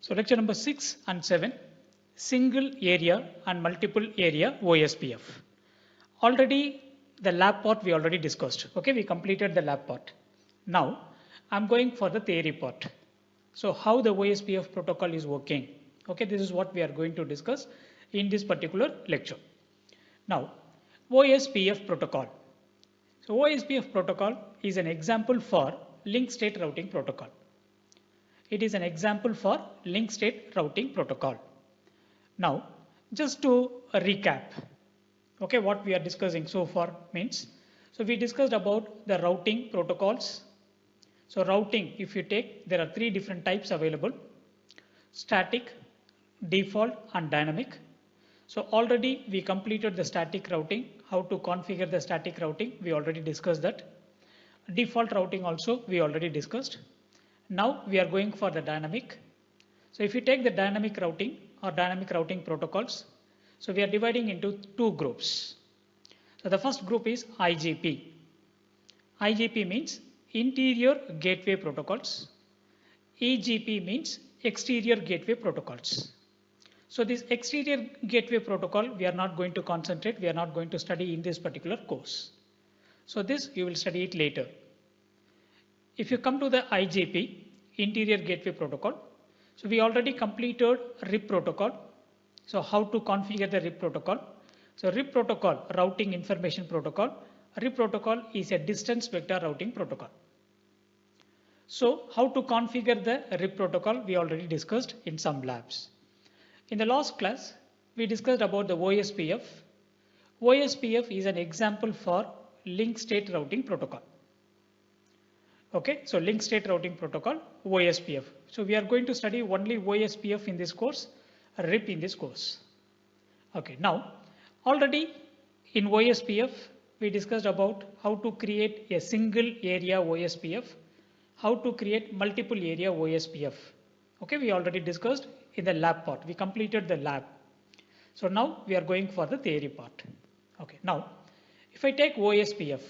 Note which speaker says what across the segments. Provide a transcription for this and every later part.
Speaker 1: So lecture number 6 and 7, single area and multiple area OSPF. Already the lab part we already discussed. Okay, we completed the lab part. Now I'm going for the theory part. So how the OSPF protocol is working. Okay, this is what we are going to discuss in this particular lecture. Now OSPF protocol. So OSPF protocol is an example for link state routing protocol. It is an example for link state routing protocol. Now, just to recap, okay, what we are discussing so far means, so we discussed about the routing protocols. So routing, if you take, there are three different types available: static, default, and dynamic. So already we completed the static routing. How to configure the static routing, we already discussed that. Default routing also we already discussed. Now we are going for the dynamic. So if you take the dynamic routing or dynamic routing protocols, so we are dividing into two groups. So the first group is IGP. IGP means interior gateway protocols. EGP means exterior gateway protocols. So this exterior gateway protocol we are not going to concentrate, we are not going to study in this particular course. So this you will study it later. If you come to the IGP, interior gateway protocol, so we already completed RIP protocol. So how to configure the RIP protocol? So RIP protocol, routing information protocol. RIP protocol is a distance vector routing protocol. So how to configure the RIP protocol we already discussed in some labs. In the last class, we discussed about the OSPF. OSPF is an example for link state routing protocol. Okay, so link state routing protocol, OSPF. So we are going to study only OSPF in this course, RIP in this course. Okay, now already in OSPF, we discussed about how to create a single area OSPF, how to create multiple area OSPF. Okay, we already discussed in the lab part. We completed the lab. So now we are going for the theory part. Okay, now if I take OSPF,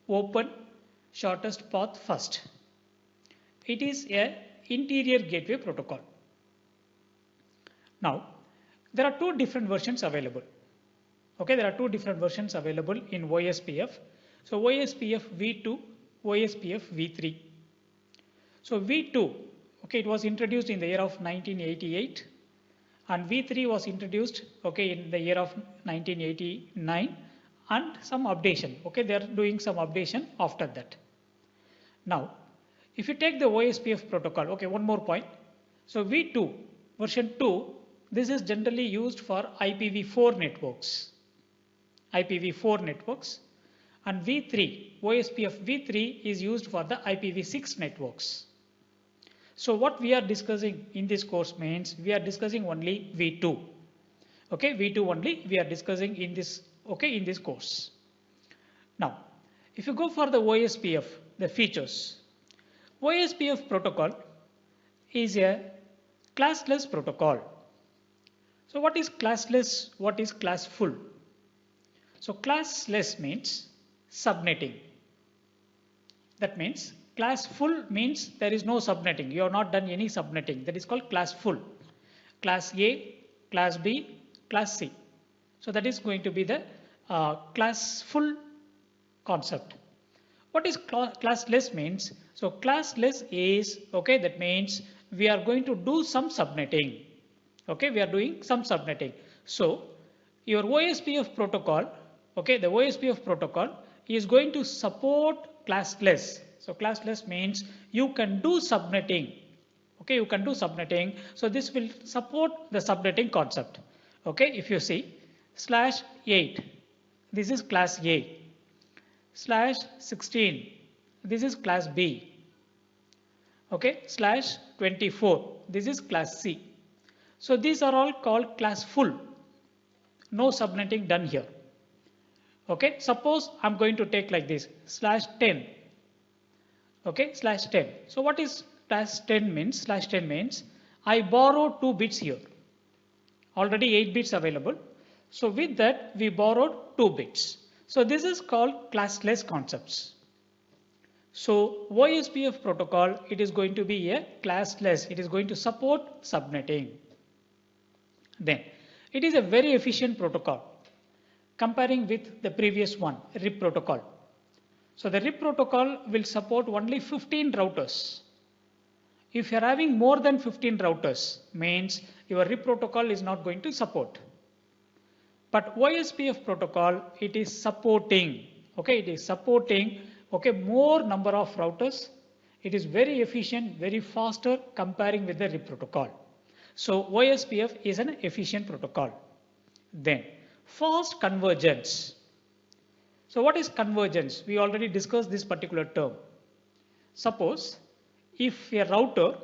Speaker 1: open shortest path first. It is a interior gateway protocol. Now there are two different versions available. Okay, there are two different versions available in OSPF. So OSPF v2, OSPF v3. So v2, okay, it was introduced in the year of 1988, and v3 was introduced, okay, in the year of 1989, and some updation. Okay, they are doing some updation after that. Now, if you take the OSPF protocol, okay, one more point. So v2 version 2, this is generally used for IPv4 networks. IPv4 networks, and v3, OSPF v3 is used for the IPv6 networks. So what we are discussing in this course means we are discussing only v2. Okay, v2 only we are discussing in this, okay, in this course. Now, if you go for the OSPF, the features. OSPF protocol is a classless protocol. So what is classless? What is classful? So classless means subnetting. That means classful means there is no subnetting. You have not done any subnetting. That is called classful. Class A, class B, class C. So that is going to be the classful concept. What is classless means? So classless is, okay, that means we are going to do some subnetting. Okay, we are doing some subnetting. So your OSPF protocol, okay, the OSPF protocol is going to support classless. So classless means you can do subnetting. Okay, you can do subnetting. So this will support the subnetting concept. Okay, if you see /8, this is class A. /16, this is class B. Okay, /24, this is class C. So these are all called classful. No subnetting done here. Okay, suppose I'm going to take like this /10. Okay, /10. So what is /10 means? /10 means I borrow 2 bits here. Already 8 bits available. So with that we borrowed 2 bits. So this is called classless concepts. So OSPF protocol, it is going to be a classless. It is going to support subnetting. Then it is a very efficient protocol comparing with the previous one, RIP protocol. So the RIP protocol will support only 15 routers. If you are having more than 15 routers, means your RIP protocol is not going to support. But OSPF protocol, it is supporting, okay, it is supporting, okay, more number of routers. It is very efficient, very faster comparing with the RIP protocol. So OSPF is an efficient protocol. Then fast convergence. So what is convergence? We already discussed this particular term. Suppose if a router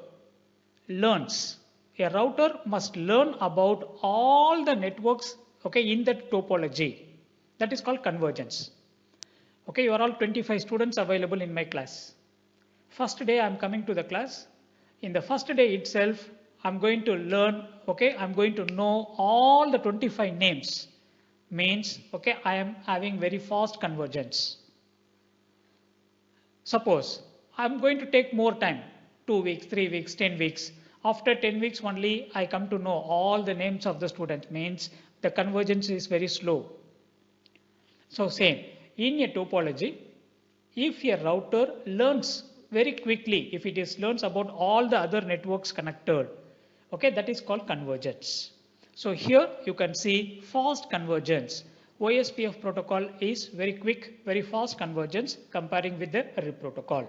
Speaker 1: must learn about all the networks, okay, in that topology. That is called convergence. Okay, you are all 25 students available in my class. First day I am coming to the class. In the first day itself, I am going to learn, okay, I am going to know all the 25 names. Means, okay, I am having very fast convergence. Suppose I am going to take more time, 2 weeks, 3 weeks, 10 weeks. After 10 weeks only I come to know all the names of the student, means the convergence is very slow. So same, in a topology, if a router learns very quickly, if it is learns about all the other networks connected, okay, that is called convergence. So here you can see fast convergence. OSPF protocol is very quick, very fast convergence comparing with the RIP protocol.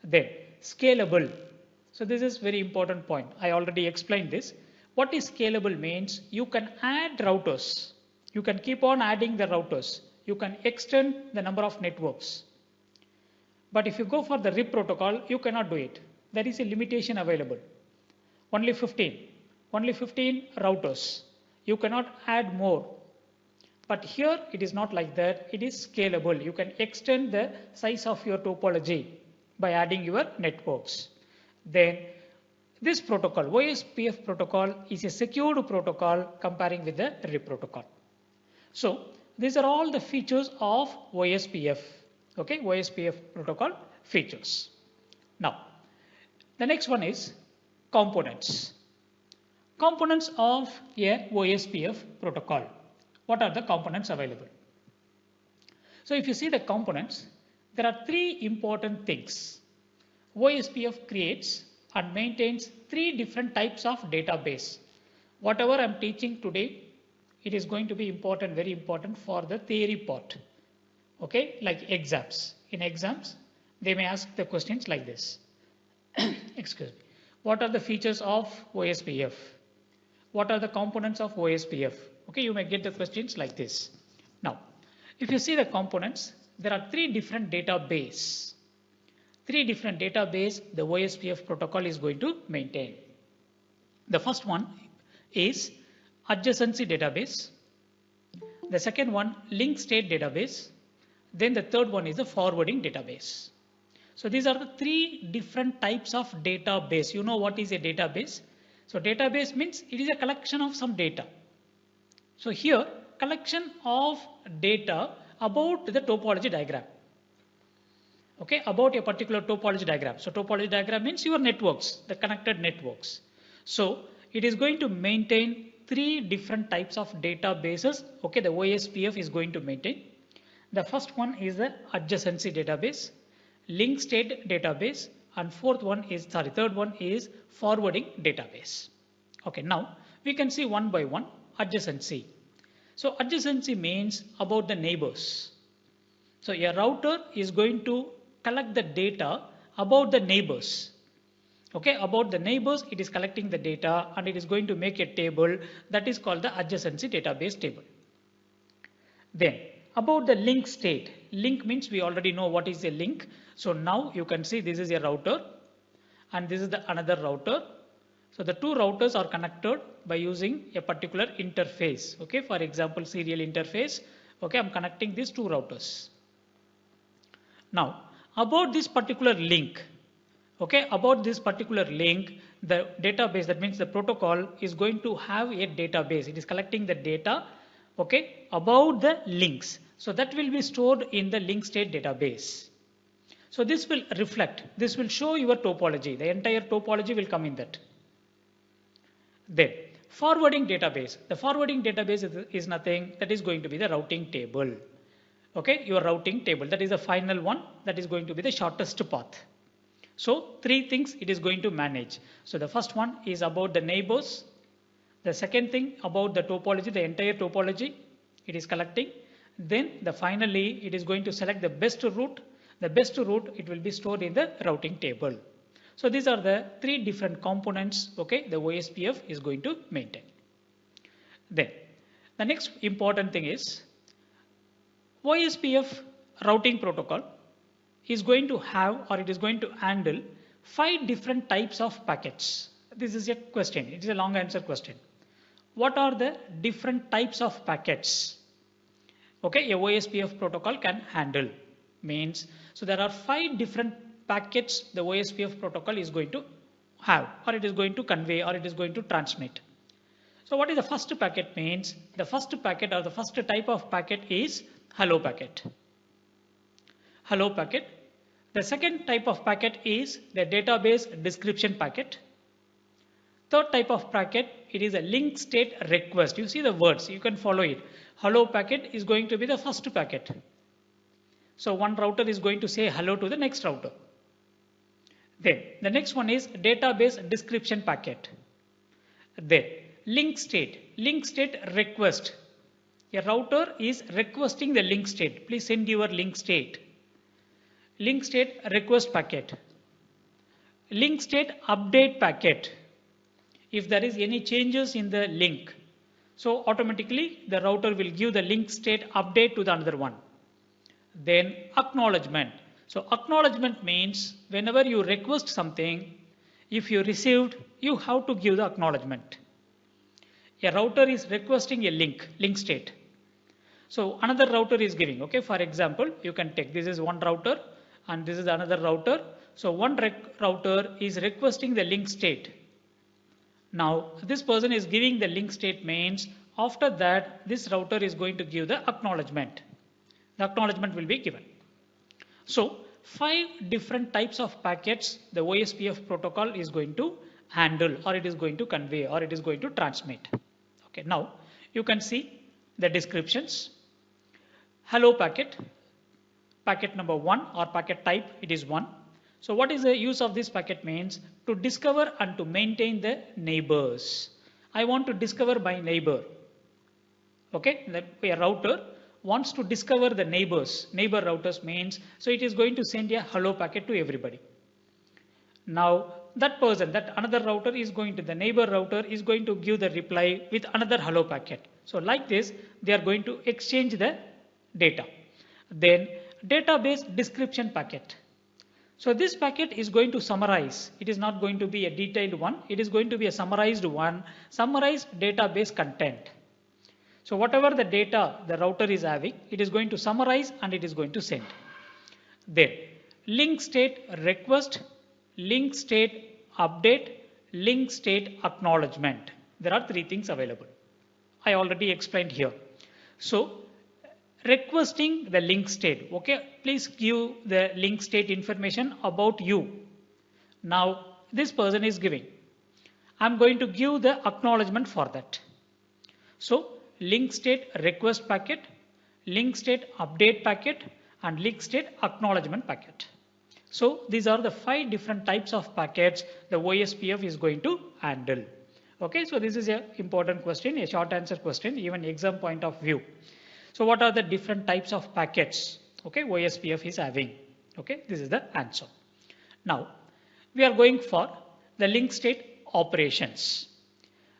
Speaker 1: Then scalable. So this is very important point. I already explained this. What is scalable means you can add routers. You can keep on adding the routers. You can extend the number of networks. But if you go for the RIP protocol, you cannot do it. There is a limitation available. Only 15 routers. You cannot add more. But here it is not like that. It is scalable. You can extend the size of your topology by adding your networks. Then this protocol, OSPF protocol, is a secured protocol comparing with the RIP protocol. So these are all the features of OSPF. Okay, OSPF protocol features. Now the next one is components. Components of a OSPF protocol. What are the components available? So if you see the components, there are 3 important things. OSPF creates and maintains 3 different types of database. Whatever I am teaching today, it is going to be important, very important for the theory part. Okay, like exams. In exams, they may ask the questions like this. Excuse me. What are the features of OSPF? What are the components of OSPF? Okay, you may get the questions like this. Now, if you see the components, there are 3 different database. 3 different database the OSPF protocol is going to maintain. The first one is adjacency database. The second one, link state database. Then the third one is the forwarding database. So these are the 3 different types of database. You know what is a database? So database means it is a collection of some data. So here, collection of data about the topology diagram. Okay, about a particular topology diagram. So topology diagram means your networks, the connected networks. So it is going to maintain 3 different types of databases. Okay, the OSPF is going to maintain. The first one is the adjacency database, link state database, and third one is forwarding database. Okay, now we can see one by one. Adjacency. So adjacency means about the neighbors. So a router is going to collect the data about the neighbors. Okay, about the neighbors, it is collecting the data and it is going to make a table that is called the adjacency database table. Then about the link state. Link means we already know what is a link. So now you can see this is a router and this is the another router. So the 2 routers are connected by using a particular interface. Okay, for example, serial interface. Okay, I'm connecting these 2 routers. Now about this particular link. Okay, about this particular link, the database, that means the protocol is going to have a database. It is collecting the data, okay, about the links. So that will be stored in the link state database. So this will reflect, this will show your topology. The entire topology will come in that. Then forwarding database. The forwarding database is nothing, that is going to be the routing table. Okay, your routing table, that is the final one, that is going to be the shortest path. So three things it is going to manage. So the first one is about the neighbors. The second thing about the topology, the entire topology it is collecting. Then finally it is going to select the best route. The best route it will be stored in the routing table. So these are the three different components, okay, the OSPF is going to maintain. Then the next important thing is OSPF routing protocol is going to have, or it is going to handle 5 different types of packets. This is a question, it is a long answer question. What are the different types of packets? Okay, a OSPF protocol can handle means, so there are 5 different packets the OSPF protocol is going to have, or it is going to convey, or it is going to transmit. So what is the first packet means? The first packet or the first type of packet is hello packet. Hello packet. The second type of packet is the database description packet. Third type of packet, it is a link state request. You see the words, you can follow it. Hello packet is going to be the first packet. So one router is going to say hello to the next router. Then the next one is database description packet. Then link state request. A router is requesting the link state. Please send your link state. Link state request packet. Link state update packet. If there is any changes in the link, so automatically the router will give the link state update to the another one. Then acknowledgement. So acknowledgement means whenever you request something, if you received, you have to give the acknowledgement. A router is requesting a link state. So another router is giving, okay, for example, you can take, this is one router and this is another router. So one router is requesting the link state. Now this person is giving the link state means after that this router is going to give the acknowledgement. The acknowledgement will be given. So 5 different types of packets the OSPF protocol is going to handle, or it is going to convey, or it is going to transmit. Okay, now you can see the descriptions. Hello packet, packet number 1 or packet type, it is 1. So what is the use of this packet means? To discover and to maintain the neighbors. I want to discover my neighbor. Okay, a router wants to discover the neighbors. Neighbor routers means, so it is going to send a hello packet to everybody. Now that person, that another router is going to, the neighbor router is going to give the reply with another hello packet. So like this, they are going to exchange the data. Then database description packet. So this packet is going to summarize. It is not going to be a detailed one. It is going to be a summarized one, summarized database content. So whatever the data the router is having, it is going to summarize and it is going to send. Then link state request, link state update, link state acknowledgement. There are 3 things available. I already explained here. So requesting the link state. Okay, please give the link state information about you. Now this person is giving. I'm going to give the acknowledgement for that. So link state request packet, link state update packet, and link state acknowledgement packet. So these are the 5 different types of packets the OSPF is going to handle. Okay, so this is an important question, a short answer question, even exam point of view. So what are the different types of packets? Okay, OSPF is having. Okay, this is the answer. Now we are going for the link state operations.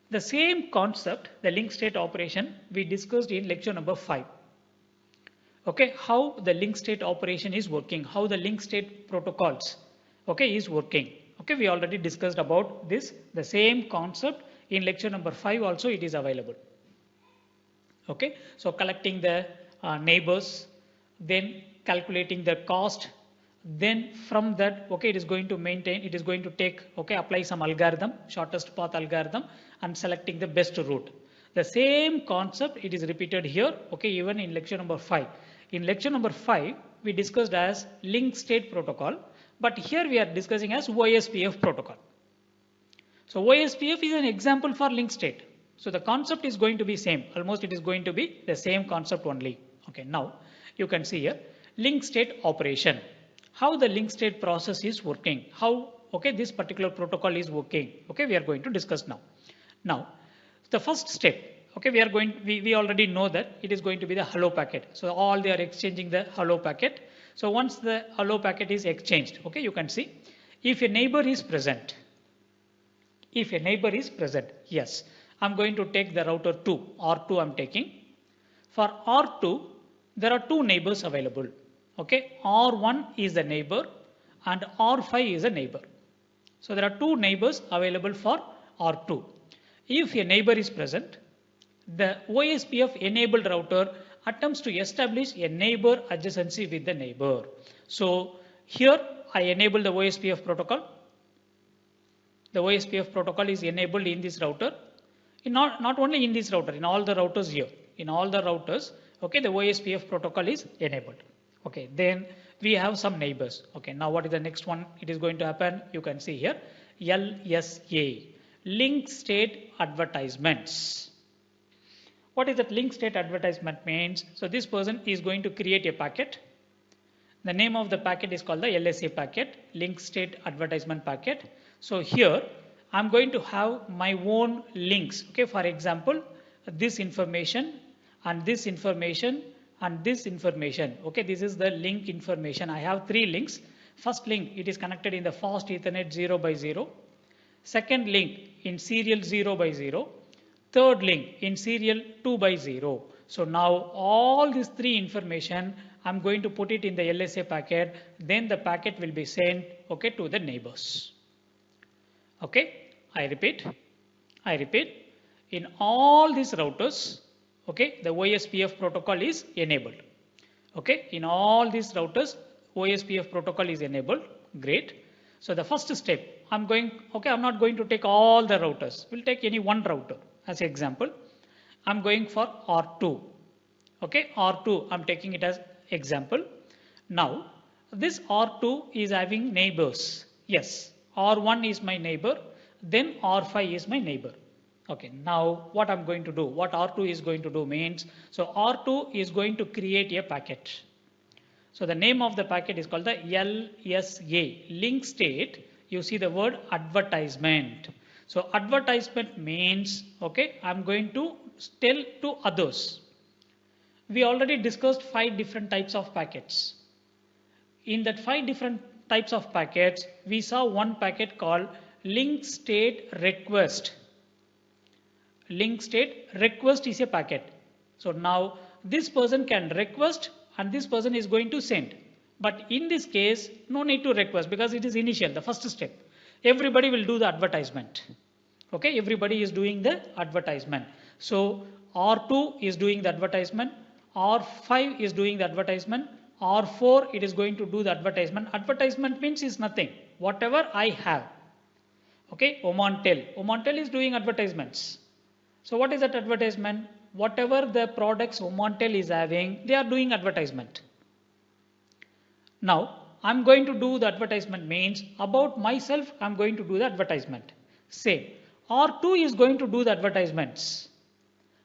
Speaker 1: The same concept, the link state operation, we discussed in lecture number 5. Okay, how the link state operation is working, how the link state protocols, okay, is working. Okay, we already discussed about this. The same concept in lecture number 5 also it is available. Okay, so collecting the neighbors, then calculating the cost, then from that, okay, it is going to maintain, it is going to take, okay, apply some algorithm, shortest path algorithm, and selecting the best route. The same concept it is repeated here, okay, even in lecture number 5. In lecture number 5, we discussed as link state protocol, but here we are discussing as OSPF protocol. So OSPF is an example for link state. So the concept is going to be same. Almost it is going to be the same concept only. Okay, now you can see here link state operation. How the link state process is working. How this particular protocol is working. Okay, we are going to discuss now. Now the first step. Okay, we already know that it is going to be the hello packet. So all they are exchanging the hello packet. So once the hello packet is exchanged, okay, you can see if a neighbor is present. If a neighbor is present, yes, I'm going to take the router 2, R2 I'm taking. For R2, there are two neighbors available. Okay, R1 is the neighbor and R5 is a neighbor. So there are two neighbors available for R2. If a neighbor is present, the OSPF enabled router attempts to establish a neighbor adjacency with the neighbor. So here I enable the OSPF protocol. The OSPF protocol is enabled in this router. Not only in this router, in all the routers here. In all the routers, okay, the OSPF protocol is enabled. Okay, then we have some neighbors. Okay, now what is the next one? It is going to happen. You can see here LSA, link state advertisements. What is that link state advertisement means? So this person is going to create a packet. The name of the packet is called the LSA packet, link state advertisement packet. So here I'm going to have my own links. Okay, for example, this information and this information and this information. Okay, this is the link information. I have three links. First link, it is connected in the fast Ethernet 0x0. Second link in serial 0x0. Third link in serial 2x0. So now all these three information I'm going to put it in the LSA packet. Then the packet will be sent, okay, to the neighbors. Okay, I repeat, in all these routers, okay, the OSPF protocol is enabled. Okay, in all these routers, OSPF protocol is enabled. Great. So the first step, I'm not going to take all the routers. We'll take any one router as an example. I'm going for R2. Okay, R2, I'm taking it as example. Now, this R2 is having neighbors. Yes. R1 is my neighbor, then R5 is my neighbor. Okay, now what I'm going to do, what R2 is going to do means, so R2 is going to create a packet. So the name of the packet is called the LSA, link state. You see the word advertisement. So advertisement means, okay, I'm going to tell to others. We already discussed 5 different types of packets. In that 5 different types of packets, we saw one packet called link state request. Link state request is a packet. So now this person can request and this person is going to send. But in this case, no need to request because it is initial, the first step. Everybody will do the advertisement. Okay, everybody is doing the advertisement. So R2 is doing the advertisement, R5 is doing the advertisement, R4 it is going to do the advertisement. Advertisement means is nothing. Whatever I have. Okay, Omantel is doing advertisements. So what is that advertisement? Whatever the products Omantel is having, they are doing advertisement. Now I'm going to do the advertisement means about myself I'm going to do the advertisement. Same. R2 is going to do the advertisements.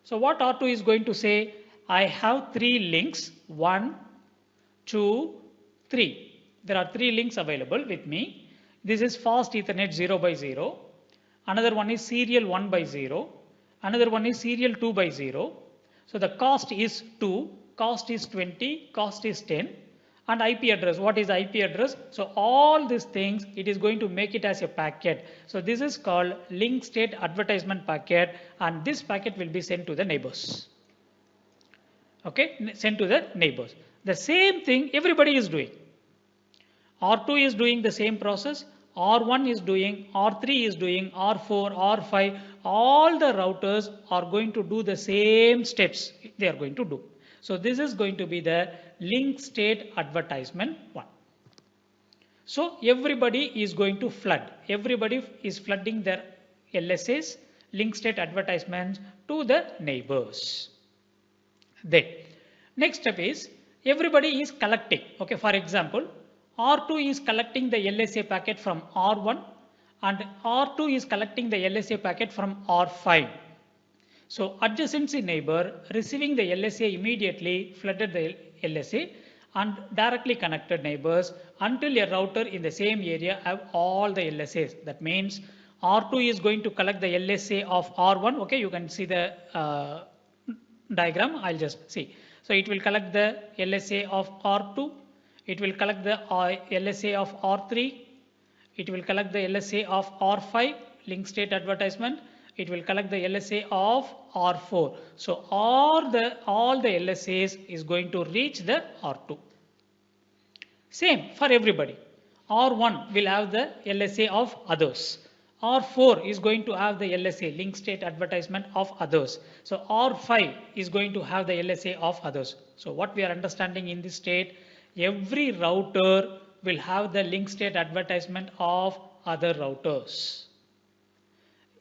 Speaker 1: So what R2 is going to say? I have 3 links. 1, 2, 3. There are 3 links available with me. This is fast Ethernet 0x0. Another one is serial 1x0. Another one is serial 2x0. So the cost is 2, cost is 20, cost is 10. And IP address. What is IP address? So all these things, it is going to make it as a packet. So this is called link state advertisement packet, and this packet will be sent to the neighbors. Okay, sent to the neighbors. The same thing everybody is doing. R2 is doing the same process. R1 is doing, R3 is doing, R4, R5. All the routers are going to do the same steps they are going to do. So this is going to be the link state advertisement one. So everybody is going to flood. Everybody is flooding their LSAs, link state advertisements to the neighbors. Then next step is everybody is collecting. Okay, for example, R2 is collecting the LSA packet from R1 and R2 is collecting the LSA packet from R5. So adjacency neighbor receiving the LSA immediately flooded the LSA and directly connected neighbors until a router in the same area have all the LSAs. That means R2 is going to collect the LSA of R1. Okay, you can see the diagram. I'll just see. So it will collect the LSA of R2. It will collect the LSA of R3. It will collect the LSA of R5, link state advertisement. It will collect the LSA of R4. So all the LSAs is going to reach the R2. Same for everybody. R1 will have the LSA of others. R4 is going to have the LSA, link state advertisement of others. So R5 is going to have the LSA of others. So what we are understanding in this state, every router will have the link state advertisement of other routers.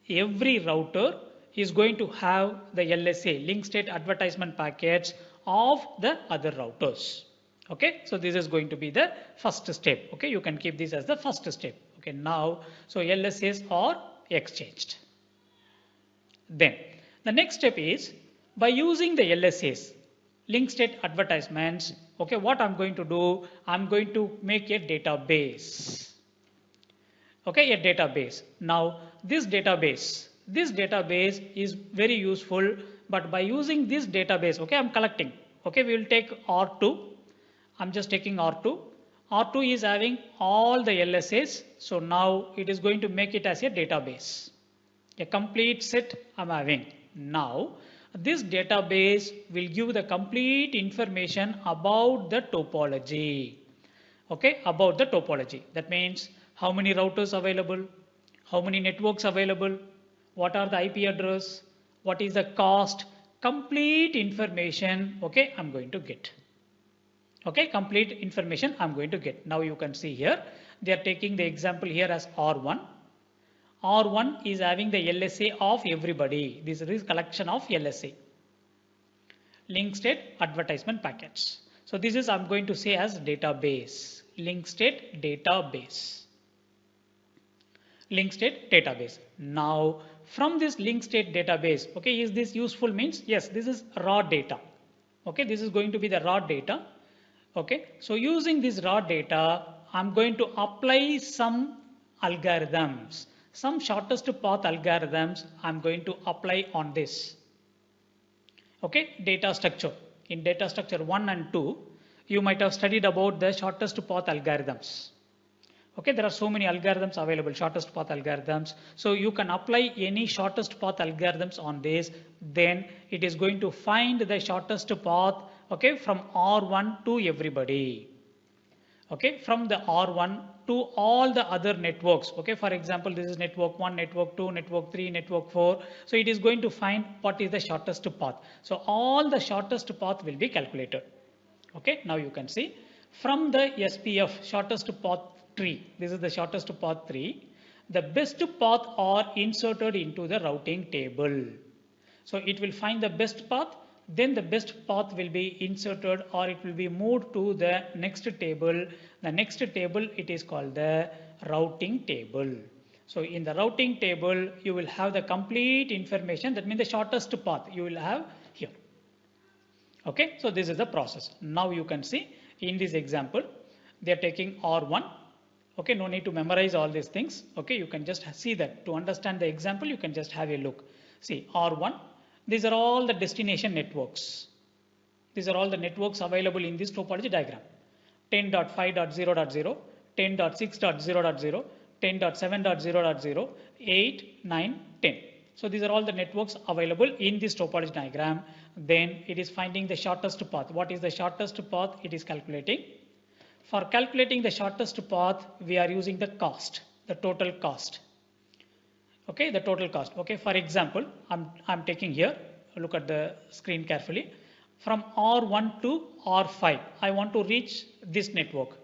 Speaker 1: Every router is going to have the LSA, link state advertisement packets of the other routers. Okay, so this is going to be the first step. Okay, you can keep this as the first step. Okay, now, so LSAs are exchanged. Then the next step is by using the LSAs, link state advertisements. Okay, what I'm going to do, I'm going to make a database. Okay, a database. Now this database is very useful, but by using this database, okay, I'm collecting. Okay, we will take R2. I'm just taking R2. R2 is having all the LSAs. So now it is going to make it as a database. A complete set I'm having. Now this database will give the complete information about the topology. Okay, about the topology. That means how many routers available, how many networks available, what are the IP address, what is the cost, complete information. Okay, I'm going to get. Okay, complete information I'm going to get. Now you can see here, they are taking the example here as R1. R1 is having the LSA of everybody. This is collection of LSA. Link state advertisement packets. So this is I'm going to say as database. Link state database. Link state database. Now from this link state database, okay, is this useful means? Yes, this is raw data. Okay, this is going to be the raw data. Okay, so using this raw data, I'm going to apply some algorithms, some shortest path algorithms I'm going to apply on this. Okay, data structure. In data structure 1 and 2, you might have studied about the shortest path algorithms. Okay, there are so many algorithms available, shortest path algorithms. So you can apply any shortest path algorithms on this, then it is going to find the shortest path, okay, from R1 to everybody. Okay, from the R1 to all the other networks. Okay, for example, this is network 1, network 2, network 3, network 4. So it is going to find what is the shortest path. So all the shortest path will be calculated. Okay, now you can see from the SPF shortest path tree, this is the shortest path tree, the best path are inserted into the routing table. So it will find the best path, then the best path will be inserted or it will be moved to the next table. The next table, it is called the routing table. So in the routing table, you will have the complete information. That means the shortest path you will have here. Okay, so this is the process. Now you can see in this example, they are taking R1. Okay, no need to memorize all these things. Okay, you can just see that. To understand the example, you can just have a look. See R1, these are all the destination networks. These are all the networks available in this topology diagram. 10.5.0.0, 10.6.0.0, 10.7.0.0, 8, 9, 10. So these are all the networks available in this topology diagram. Then it is finding the shortest path. What is the shortest path? It is calculating. For calculating the shortest path, we are using the cost, the total cost. Okay, the total cost. Okay, for example, I'm taking here, look at the screen carefully. From R1 to R5, I want to reach this network.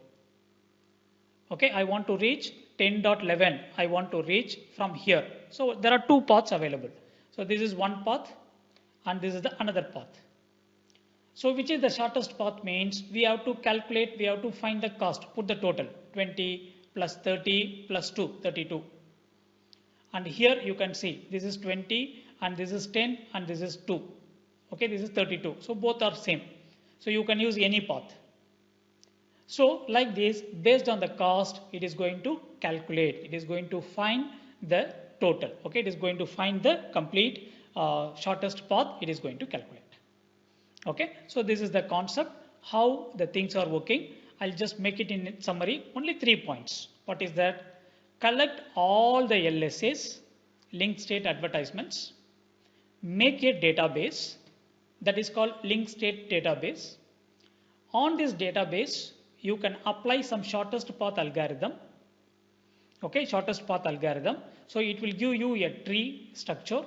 Speaker 1: Okay, I want to reach 10.11. I want to reach from here. So there are two paths available. So this is one path and this is the another path. So which is the shortest path means we have to calculate, we have to find the cost, put the total 20 plus 30 plus 2, 32. And here you can see this is 20 and this is 10 and this is 2. Okay, this is 32. So both are same. So you can use any path. So like this, based on the cost, it is going to calculate. It is going to find the total. Okay, it is going to find the complete shortest path. It is going to calculate. Okay, so this is the concept, how the things are working. I'll just make it in summary, only 3 points. What is that? Collect all the LSAs, link state advertisements, make a database that is called link state database. On this database, you can apply some shortest path algorithm. Okay, shortest path algorithm. So it will give you a tree structure.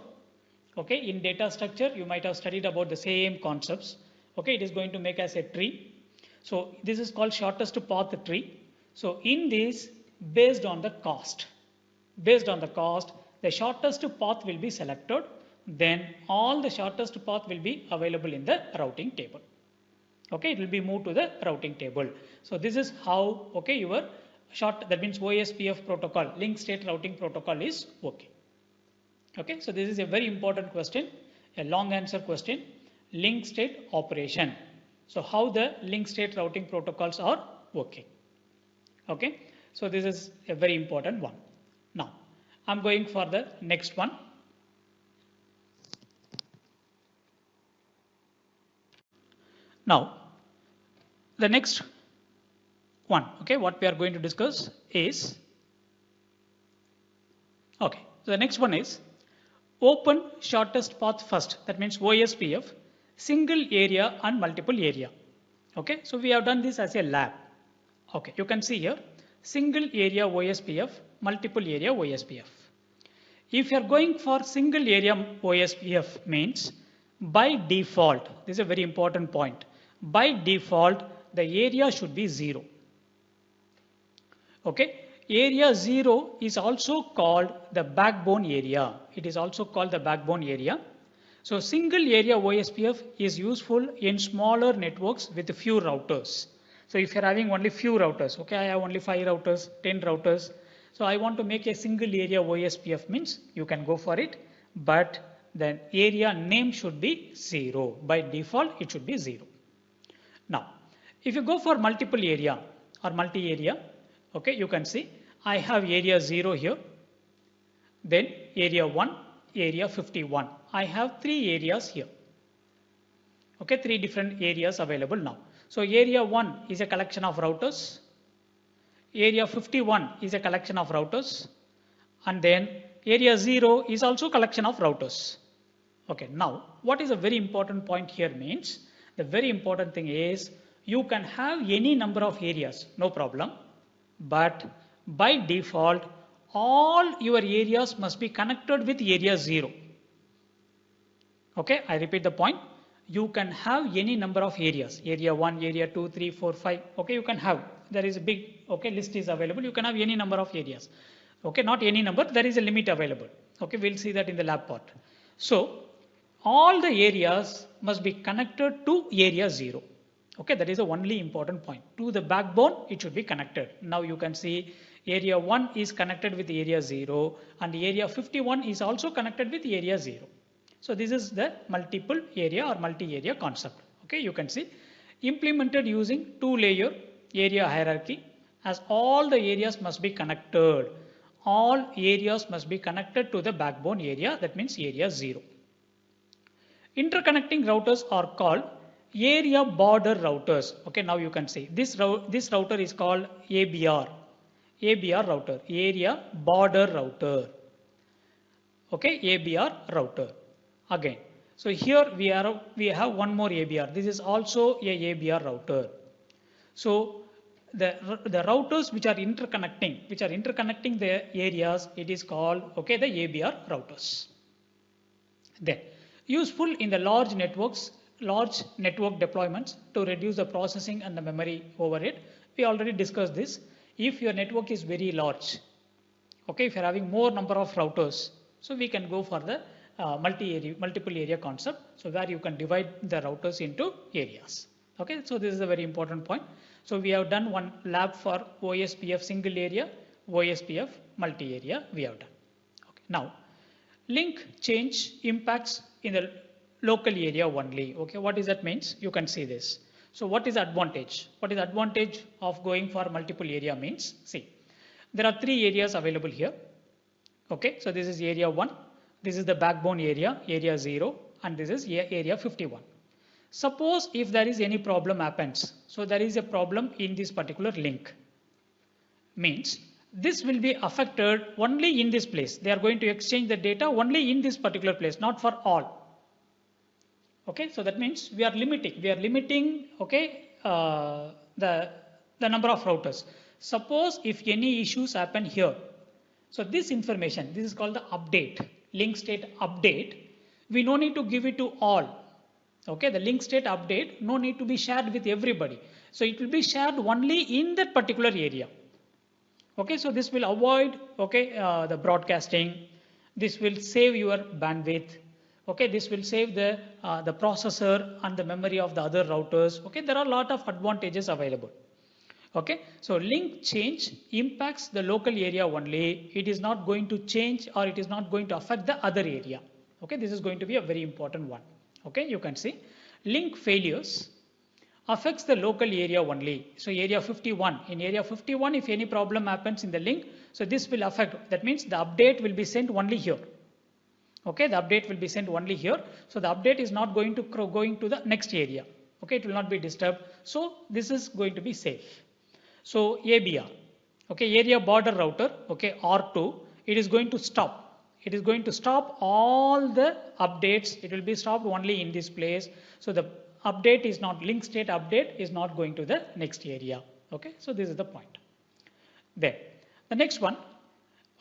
Speaker 1: Okay, in data structure, you might have studied about the same concepts. Okay, it is going to make us a tree. So this is called shortest path tree. So in this, based on the cost, the shortest path will be selected. Then all the shortest path will be available in the routing table. Okay, it will be moved to the routing table. So this is how, okay, your that means OSPF protocol, link state routing protocol is working. Okay, so this is a very important question, a long answer question, link state operation. So how the link state routing protocols are working. Okay, so this is a very important one. Now, I'm going for the next one. Now, the next one, okay, what we are going to discuss is, okay, so the next one is open shortest path first, that means OSPF, single area and multiple area. Okay, so we have done this as a lab. Okay, you can see here, single area OSPF, multiple area OSPF. If you are going for single area OSPF means by default, this is a very important point, by default the area should be 0. Okay, area 0 is also called the backbone area. It is also called the backbone area. So single area OSPF is useful in smaller networks with few routers. So if you're having only few routers, okay, I have only 5 routers, 10 routers. So I want to make a single area OSPF means you can go for it, but the area name should be 0. By default, it should be 0. Now, if you go for multiple area or multi-area, okay, you can see I have area 0 here, then area 1, area 51. I have 3 areas here. Okay, 3 different areas available now. So area 1 is a collection of routers, area 51 is a collection of routers, and then area 0 is also collection of routers. Okay, now what is a very important point here means, the very important thing is you can have any number of areas, no problem, but by default all your areas must be connected with area 0. Okay, I repeat the point. You can have any number of areas, area 1, area 2, 3, 4, 5. Okay, you can have, there is a big, okay, list is available. You can have any number of areas. Okay, not any number, there is a limit available. Okay, we'll see that in the lab part. So all the areas must be connected to area 0. Okay, that is the only important point. To the backbone, it should be connected. Now you can see area 1 is connected with area 0 and area 51 is also connected with area 0. So this is the multiple area or multi-area concept. Okay, you can see implemented using 2-layer area hierarchy, as all the areas must be connected. All areas must be connected to the backbone area, that means area 0. Interconnecting routers are called area border routers. Okay, now you can see this router is called ABR. ABR router, area border router. Okay, ABR router. Again, so here we have one more ABR. This is also a ABR router. So the routers which are interconnecting the areas, it is called, okay, the ABR routers. Then useful in the large network deployments to reduce the processing and the memory overhead. We already discussed this. If your network is very large, okay, if you're having more number of routers, so we can go for the multiple area concept. So where you can divide the routers into areas. Okay, so this is a very important point. So we have done one lab for OSPF single area, OSPF multi-area we have done. Okay. Now, link change impacts in the local area only. Okay, what does that means? You can see this. So what is advantage? What is advantage of going for multiple area means? See, there are three areas available here. Okay, so this is area 1, this is the backbone area, area 0, and this is area 51. Suppose if there is any problem happens, so there is a problem in this particular link, means this will be affected only in this place. They are going to exchange the data only in this particular place, not for all. Okay, so that means we are limiting okay, the number of routers. Suppose if any issues happen here, so this information, this is called the update, link state update. We no need to give it to all. Okay, the link state update no need to be shared with everybody. So it will be shared only in that particular area. Okay, so this will avoid okay the broadcasting. This will save your bandwidth. Okay, this will save the processor and the memory of the other routers. Okay, there are a lot of advantages available. Okay, so link change impacts the local area only. It is not going to change or it is not going to affect the other area. Okay, this is going to be a very important one. Okay, you can see link failures affects the local area only. So area 51, in area 51 if any problem happens in the link, so this will affect, that means the update will be sent only here. Okay, the update will be sent only here. So the update is not going to the next area. Okay, it will not be disturbed. So this is going to be safe. So ABR, okay, area border router, okay, R2, it is going to stop. It is going to stop all the updates. It will be stopped only in this place. So the update is not, link state update is not going to the next area. Okay, so this is the point. Then the next one,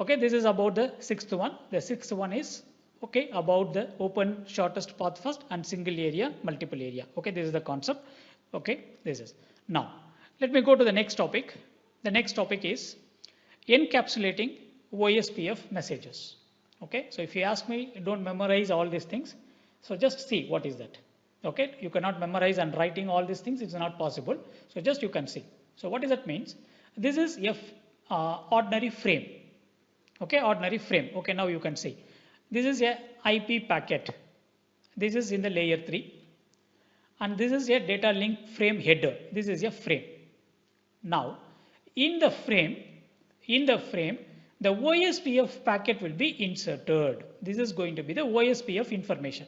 Speaker 1: okay, this is about the sixth one. The sixth one is okay about the open shortest path first and single area, multiple area. Okay, this is the concept. Okay, this is. Now, let me go to the next topic. The next topic is encapsulating OSPF messages. Okay, so if you ask me, don't memorize all these things. So just see what is that. Okay, you cannot memorize and writing all these things. It's not possible. So just you can see. So what does that means? This is a ordinary frame. Okay, ordinary frame. Okay, now you can see. This is a IP packet. This is in the layer 3. And this is a data link frame header. This is a frame. Now, in the frame, the OSPF packet will be inserted. This is going to be the OSPF information.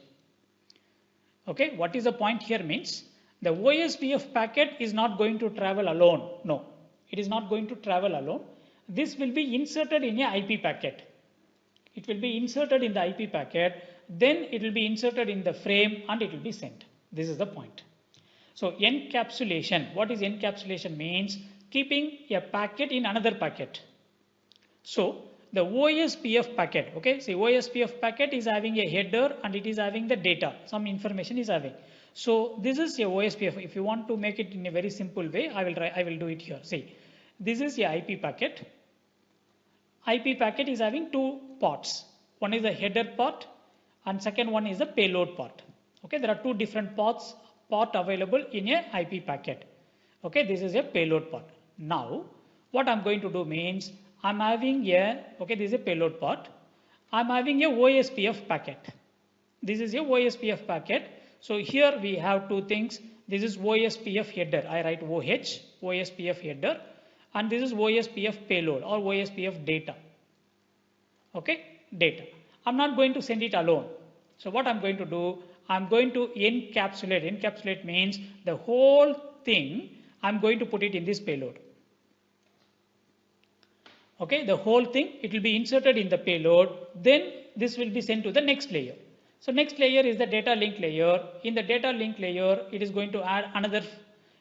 Speaker 1: Okay, what is the point here means? The OSPF packet is not going to travel alone. No, it is not going to travel alone. This will be inserted in a IP packet. It will be inserted in the IP packet, then it will be inserted in the frame and it will be sent. This is the point. So encapsulation, what is encapsulation means? Keeping a packet in another packet. So the OSPF packet, okay, see OSPF packet is having a header and it is having the data, some information is having. So this is a OSPF. If you want to make it in a very simple way, I will do it here. See, this is a IP packet. IP packet is having two parts. One is the header part and second one is the payload part. Okay, there are two different part available in a IP packet. Okay, this is a payload part. Now, what I'm going to do means I'm having a, okay, this is a payload part. I'm having a OSPF packet. This is a OSPF packet. So here we have two things. This is OSPF header. I write OH, OSPF header, and this is OSPF payload or OSPF data. Okay, data. I'm not going to send it alone. So what I'm going to do, I'm going to encapsulate. Encapsulate means the whole thing, I'm going to put it in this payload. Okay, the whole thing, it will be inserted in the payload. Then this will be sent to the next layer. So next layer is the data link layer. In the data link layer, it is going to add another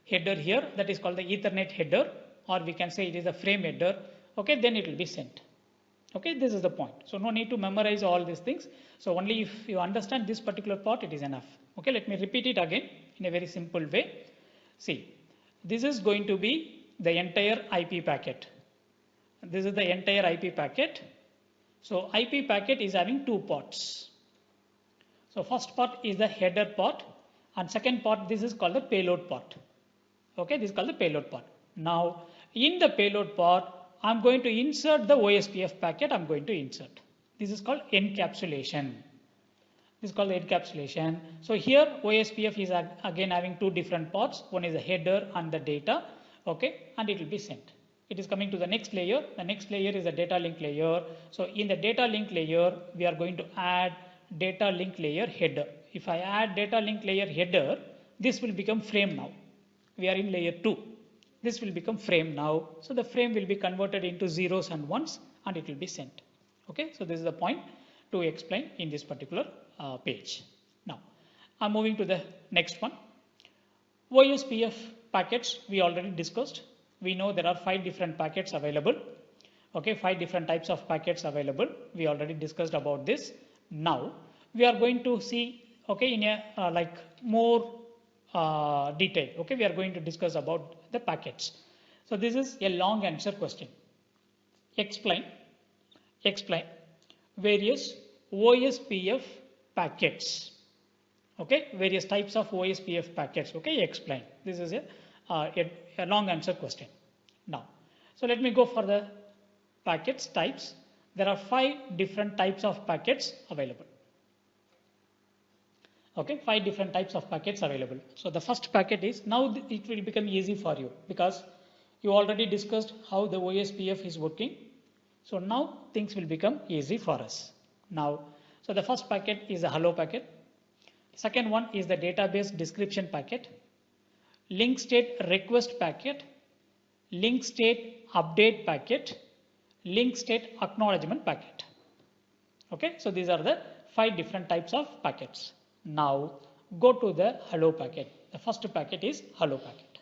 Speaker 1: header here that is called the Ethernet header, or we can say it is a frame header. Okay, then it will be sent. Okay, this is the point. So no need to memorize all these things. So only if you understand this particular part, it is enough. Okay, let me repeat it again in a very simple way. See, this is going to be the entire IP packet. This is the entire IP packet. So IP packet is having two parts. So first part is the header part, and second part, this is called the payload part. Okay, this is called the payload part. Now in the payload part, I'm going to insert the OSPF packet. I'm going to insert. This is called encapsulation. This is called encapsulation. So here OSPF is again having two different parts. One is the header and the data. Okay, and it will be sent. It is coming to the next layer. The next layer is the data link layer. So in the data link layer, we are going to add data link layer header. If I add data link layer header, this will become frame now. We are in layer 2. This will become frame now. So the frame will be converted into zeros and ones, and it will be sent. Okay, so this is the point to explain in this particular page. Now I'm moving to the next one. OSPF packets we already discussed. We know there are 5 different packets available. Okay, 5 different types of packets available. We already discussed about this. Now we are going to see, okay, in a like more detail. Okay, we are going to discuss about the packets. So this is a long answer question. Explain various OSPF packets. Okay, various types of OSPF packets. Okay, explain. This is a long answer question. Now, so let me go for the packets types. There are 5 different types of packets available. Okay, 5 different types of packets available. So the first packet is, now it will become easy for you because you already discussed how the OSPF is working. So now things will become easy for us. Now, so the first packet is a hello packet. Second one is the database description packet, link state request packet, link state update packet, link state acknowledgement packet. Okay, so these are the 5 different types of packets. Now go to the hello packet. The first packet is hello packet.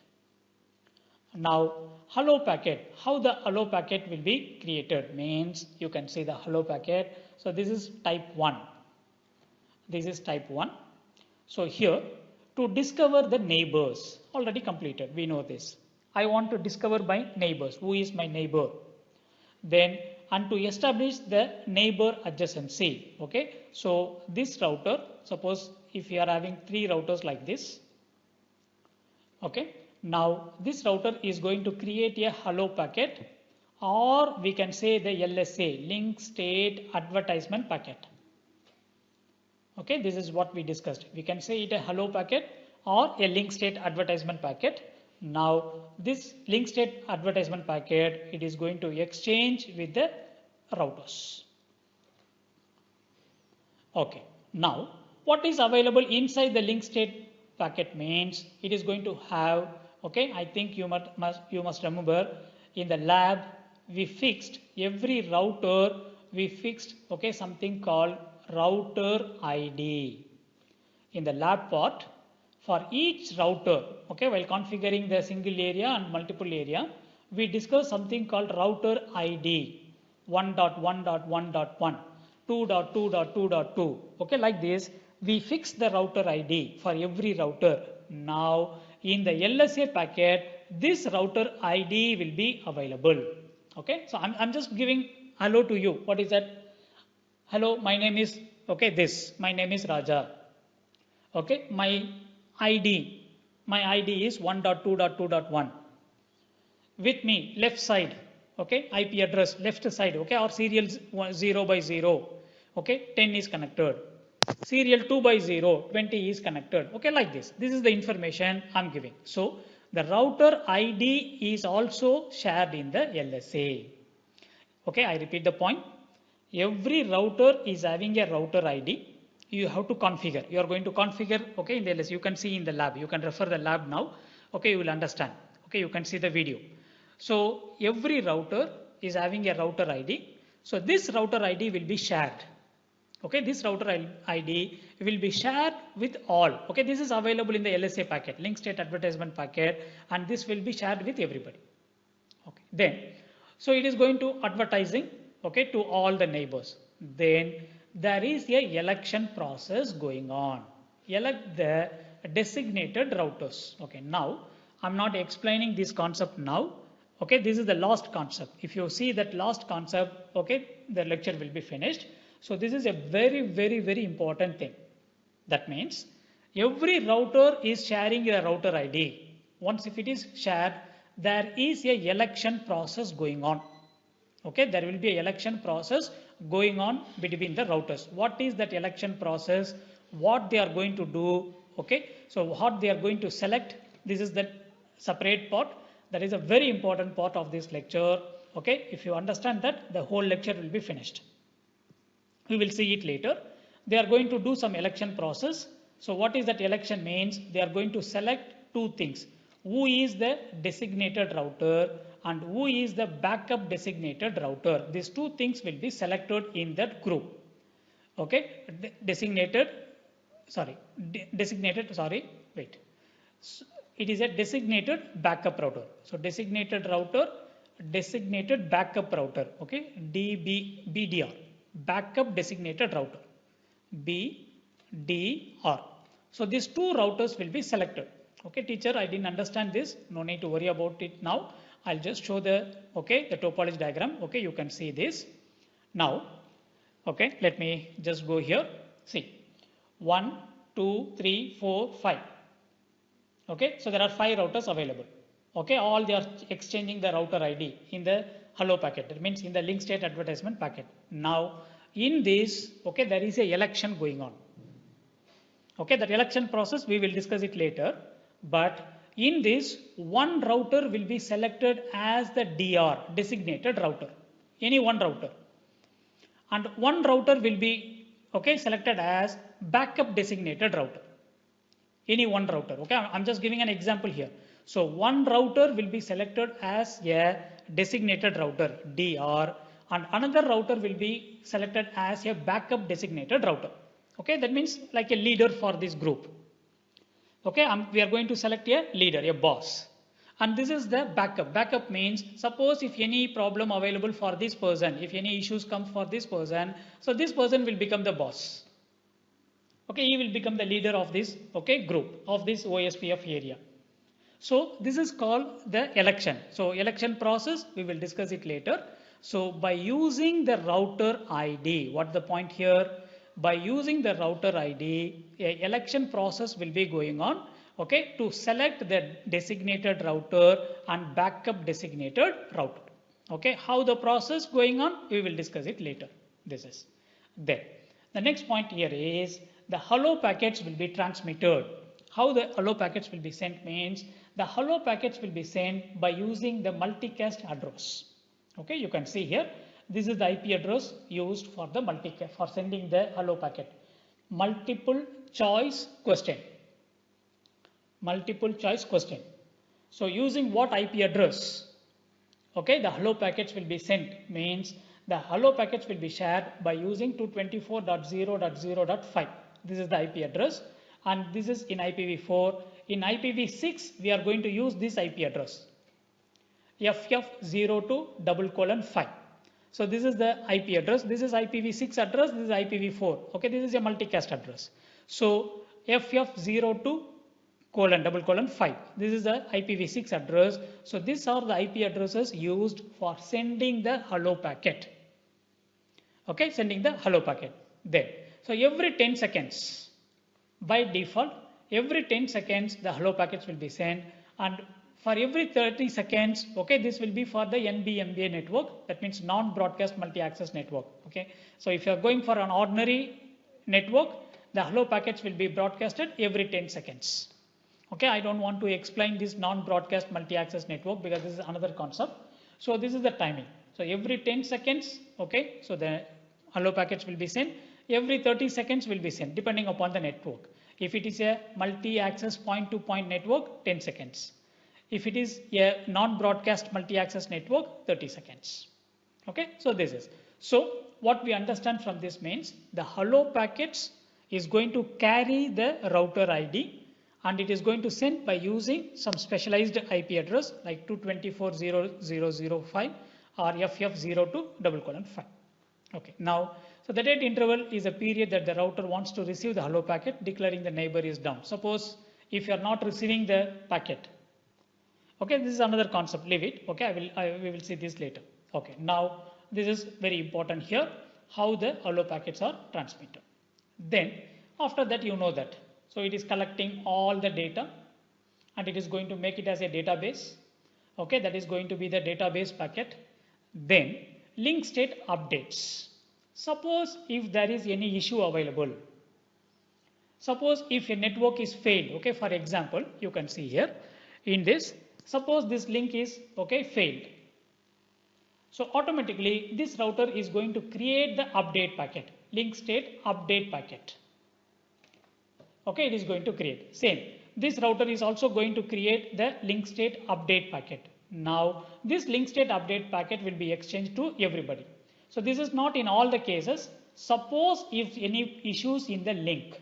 Speaker 1: Now hello packet, how the hello packet will be created means you can see the hello packet. So this is type 1. This is type 1. So here to discover the neighbors already completed. We know this. I want to discover my neighbors. Who is my neighbor? Then and to establish the neighbor adjacency. Okay. So this router, suppose if you are having 3 routers like this. Okay. Now this router is going to create a hello packet, or we can say the LSA, link state advertisement packet. Okay, this is what we discussed. We can say it a hello packet or a link state advertisement packet. Now this link state advertisement packet, it is going to exchange with the routers. Okay, now what is available inside the link state packet means it is going to have, okay, I think you must remember in the lab we fixed every router, we fixed, okay, something called router ID. In the lab part, for each router, okay, while configuring the single area and multiple area, we discussed something called router ID 1.1.1.1, 2.2.2.2. Okay, like this, we fix the router ID for every router. Now, in the LSA packet, this router ID will be available. Okay, so I'm just giving hello to you. What is that? Hello, my name is, okay, this, my name is Raja. Okay, my ID is 1.2.2.1. With me, left side, okay, IP address, left side, okay, or serial 0 by 0, okay, 10 is connected. Serial 2 by 0, 20 is connected. Okay, like this. This is the information I'm giving. So the router ID is also shared in the LSA. Okay, I repeat the point. Every router is having a router ID. You have to configure. You are going to configure, okay, in the LSA. You can see in the lab. You can refer the lab now. Okay, you will understand. Okay, you can see the video. So every router is having a router ID. So this router ID will be shared. Okay, this router ID will be shared with all. Okay, this is available in the LSA packet, link state advertisement packet, and this will be shared with everybody. Okay, then, so it is going to advertising, okay, to all the neighbors. Then there is a election process going on. Elect the designated routers. Okay, now I'm not explaining this concept now. Okay, this is the last concept. If you see that last concept, okay, the lecture will be finished. So this is a very, very, very important thing. That means every router is sharing a router ID. Once if it is shared, there is a election process going on. Okay, there will be a election process going on between the routers. What is that election process? What they are going to do? Okay, so what they are going to select? This is the separate part. That is a very important part of this lecture. Okay, if you understand that, the whole lecture will be finished. We will see it later. They are going to do some election process. So what is that election means? They are going to select two things. Who is the designated router and who is the backup designated router? These two things will be selected in that group. Okay, designated, so it is a designated backup router. So designated router, designated backup router. Okay, BDR, backup designated router, BDR. So these two routers will be selected. Okay, teacher, I didn't understand this. No need to worry about it now. I'll just show the topology diagram. Okay, you can see this now. Okay, let me just go here. See, 1, 2, 3, 4, 5. Okay, so there are 5 routers available. Okay, all they are exchanging the router ID in the hello packet. That means in the link state advertisement packet. Now, in this, okay, there is a election going on. Okay, that election process we will discuss it later. But in this, one router will be selected as the DR, designated router, any one router. And one router will be selected as backup designated router, any one router. Okay, I'm just giving an example here. So one router will be selected as a designated router, DR, and another router will be selected as a backup designated router. Okay, that means like a leader for this group. Okay, we are going to select a leader, a boss. And this is the backup. Backup means suppose if any problem available for this person, if any issues come for this person, so this person will become the boss. Okay, he will become the leader of this group, of this OSPF area. So this is called the election. So election process, we will discuss it later. So by using the router ID, what's the point here? By using the router ID, a election process will be going on, okay, to select the designated router and backup designated router. Okay, how the process going on, we will discuss it later. This is there. The next point here is the hello packets will be transmitted. How the hello packets will be sent means the hello packets will be sent by using the multicast address. Okay, you can see here. This is the IP address used for the for sending the hello packet. Multiple choice question. Multiple choice question. So using what IP address? Okay, the hello packets will be sent means the hello packets will be shared by using 224.0.0.5. This is the IP address and this is in IPv4. In IPv6, we are going to use this IP address. FF02:5. So this is the IP address. This is IPv6 address. This is IPv4. Okay, this is a multicast address. So FF02:5. This is the IPv6 address. So these are the IP addresses used for sending the hello packet. Okay, sending the hello packet. There. So every 10 seconds, by default, every 10 seconds the hello packets will be sent, and for every 30 seconds, okay, this will be for the NB-MBA network. That means non-broadcast multi-access network. Okay, so if you are going for an ordinary network, the hello packets will be broadcasted every 10 seconds. Okay, I don't want to explain this non-broadcast multi-access network because this is another concept. So this is the timing. So every 10 seconds, okay, so the hello packets will be sent. Every 30 seconds will be sent depending upon the network. If it is a multi-access point-to-point network, 10 seconds. If it is a non-broadcast multi-access network, 30 seconds. Okay, so this is. So what we understand from this means the hello packets is going to carry the router ID and it is going to send by using some specialized IP address like 224.0.0.5 or FF02:5. Okay, now, so the date interval is a period that the router wants to receive the hello packet declaring the neighbor is down. Suppose if you are not receiving the packet. Okay, this is another concept, leave it. Okay, we will see this later. Okay, now this is very important here, how the hello packets are transmitted. Then, After that, you know that. So it is collecting all the data and it is going to make it as a database. Okay, that is going to be the database packet. Then link state updates. Suppose if there is any issue available. Suppose if a network is failed, okay, for example, you can see here in this, suppose this link is, okay, failed. So automatically this router is going to create the update packet, link state update packet. Okay, it is going to create. Same, this router is also going to create the link state update packet. Now this link state update packet will be exchanged to everybody. So this is not in all the cases. Suppose if any issues in the link.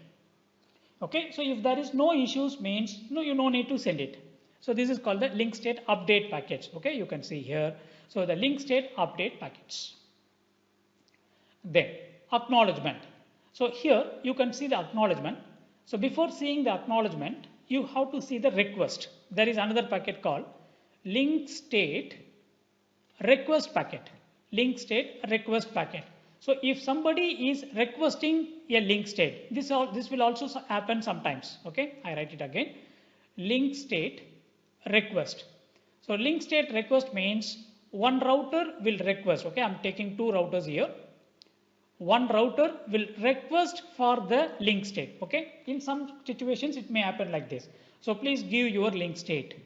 Speaker 1: Okay, so if there is no issues means you no need to send it. So this is called the link state update packets. Okay, you can see here. So the link state update packets. Then acknowledgement. So here you can see the acknowledgement. So before seeing the acknowledgement, you have to see the request. There is another packet called link state request packet. Link state request packet. So if somebody is requesting a link state, this will also happen sometimes. Okay, I write it again. Link state request. So link state request means one router will request. Okay, I'm taking two routers here. One router will request for the link state. Okay, in some situations it may happen like this. So please give your link state.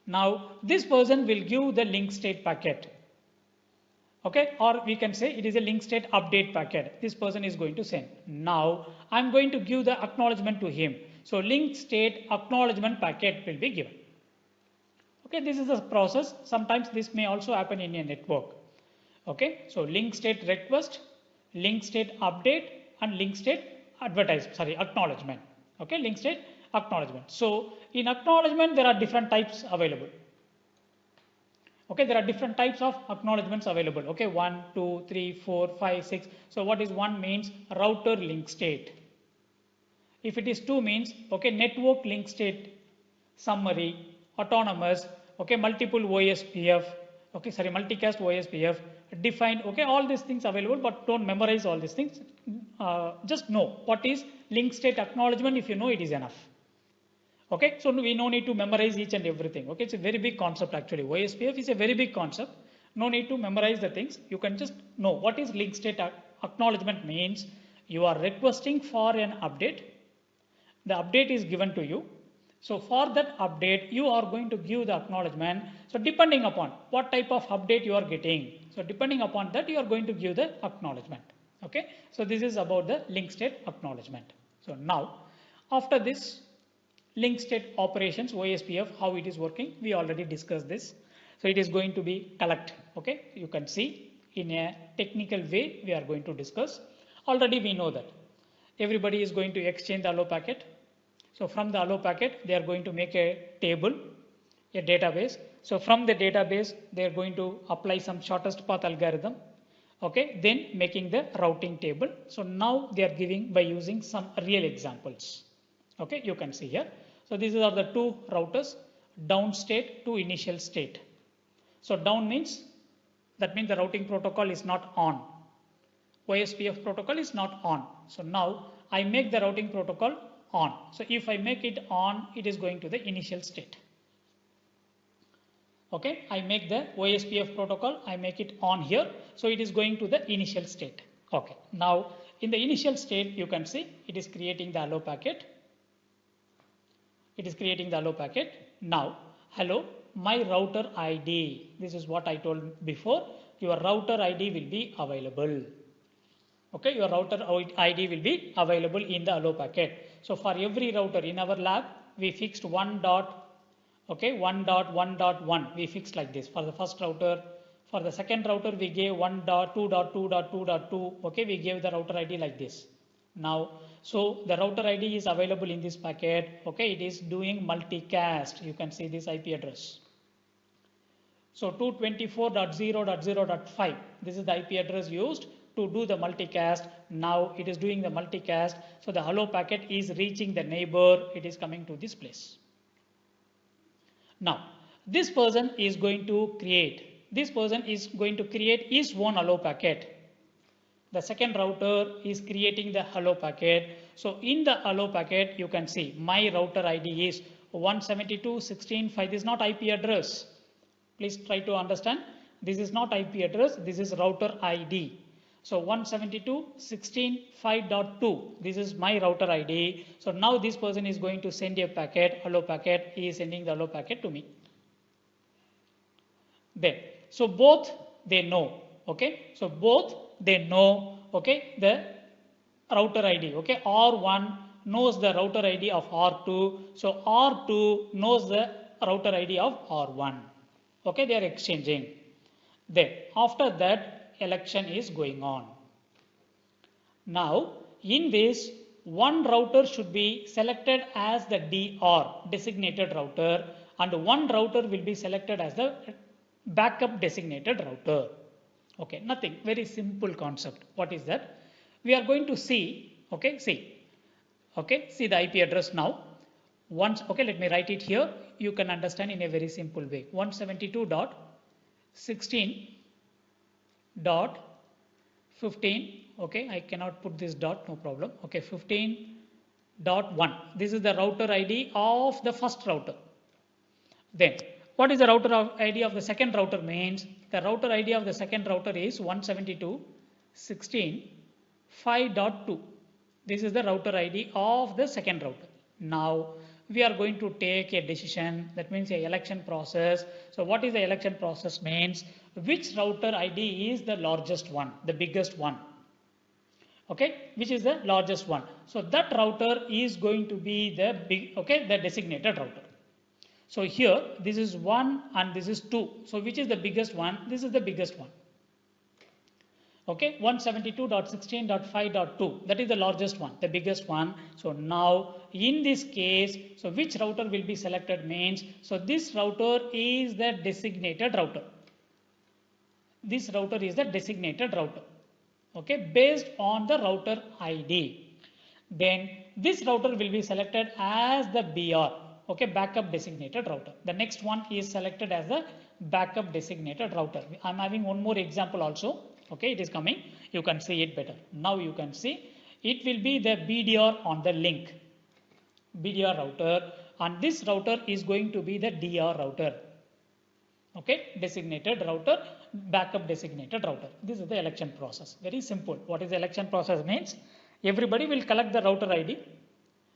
Speaker 1: Now this person will give the link state packet. Okay, or we can say it is a link state update packet. This person is going to send. Now I'm going to give the acknowledgement to him. So link state acknowledgement packet will be given. Okay, this is the process. Sometimes this may also happen in a network. Okay, so link state request, link state update, and link state acknowledgement. Okay, link state acknowledgement. So in acknowledgement there are different types available. Okay, there are different types of acknowledgements available. Okay, 1, 2, 3, 4, 5, 6. So what is 1 means router link state. If it is 2 means, okay, network link state summary, autonomous, okay, multiple OSPF, okay, sorry, multicast OSPF, defined, okay, all these things available, but don't memorize all these things. Just know what is link state acknowledgement. If you know, it is enough. Okay, so we no need to memorize each and everything. Okay, it's a very big concept actually. OSPF is a very big concept. No need to memorize the things. You can just know what is link state acknowledgement means. You are requesting for an update. The update is given to you. So for that update, you are going to give the acknowledgement. So depending upon what type of update you are getting. So depending upon that, you are going to give the acknowledgement. Okay, so this is about the link state acknowledgement. So now, after this, link state operations, OSPF, how it is working, we already discussed this. So it is going to be collect. Okay, you can see in a technical way we are going to discuss. Already we know that everybody is going to exchange the allo packet. So from the allo packet they are going to make a table, a database. So from the database they are going to apply some shortest path algorithm. Okay, then making the routing table. So now they are giving by using some real examples. Okay, you can see here. So these are the two routers, down state to initial state. So down means, that means the routing protocol is not on. OSPF protocol is not on. So now I make the routing protocol on. So if I make it on, it is going to the initial state. Okay, I make the OSPF protocol, I make it on here. So it is going to the initial state. Okay, now in the initial state, you can see it is creating the allo packet. It is creating the allo packet. Now, hello, my router ID. This is what I told before. Your router ID will be available. Okay, your router ID will be available in the allo packet. So for every router in our lab, we fixed 1.1.1. We fixed like this for the first router. For the second router, we gave 1.2.2.2.2. Okay, we gave the router ID like this. Now, so the router ID is available in this packet. Okay, it is doing multicast. You can see this IP address. So 224.0.0.5. This is the IP address used to do the multicast. Now it is doing the multicast. So the hello packet is reaching the neighbor. It is coming to this place. Now this person is going to create. This person is going to create his own hello packet. The second router is creating the hello packet. So in the hello packet, you can see my router ID is 172.16.5. This is not IP address. Please try to understand. This is not IP address. This is router ID. So 172.16.5.2. This is my router ID. So now this person is going to send a packet, hello packet. He is sending the hello packet to me. Then, so both they know. Okay. So both they know. Okay. The router ID. Okay. R1 knows the router ID of R2. So R2 knows the router ID of R1. Okay. They are exchanging. Then after that, election is going on. Now in this, one router should be selected as the DR, designated router, and one router will be selected as the backup designated router. Okay, nothing, very simple concept. What is that? We are going to see, okay, see the IP address now. Once, okay, let me write it here. You can understand in a very simple way. 172.16.15. Okay, I cannot put this dot, no problem. Okay, 15.1. This is the router ID of the first router. Then, what is the router ID of the second router means? The router ID of the second router is 172.16.5.2. This is the router ID of the second router. Now, we are going to take a decision, that means a election process. So what is the election process means? Which router ID is the largest one, the biggest one? Okay, which is the largest one? So that router is going to be the the designated router. So here, this is 1 and this is 2. So which is the biggest one? This is the biggest one. Okay, 172.16.5.2. That is the largest one, the biggest one. So now in this case, so which router will be selected means, so this router is the designated router. This router is the designated router. Okay, based on the router ID. Then this router will be selected as the BR. Okay, backup designated router. The next one is selected as the backup designated router. I'm having one more example also. Okay, it is coming. You can see it better. Now you can see it will be the BDR on the link. BDR router, and this router is going to be the DR router. Okay, designated router, backup designated router. This is the election process. Very simple. What is the election process means? Everybody will collect the router ID.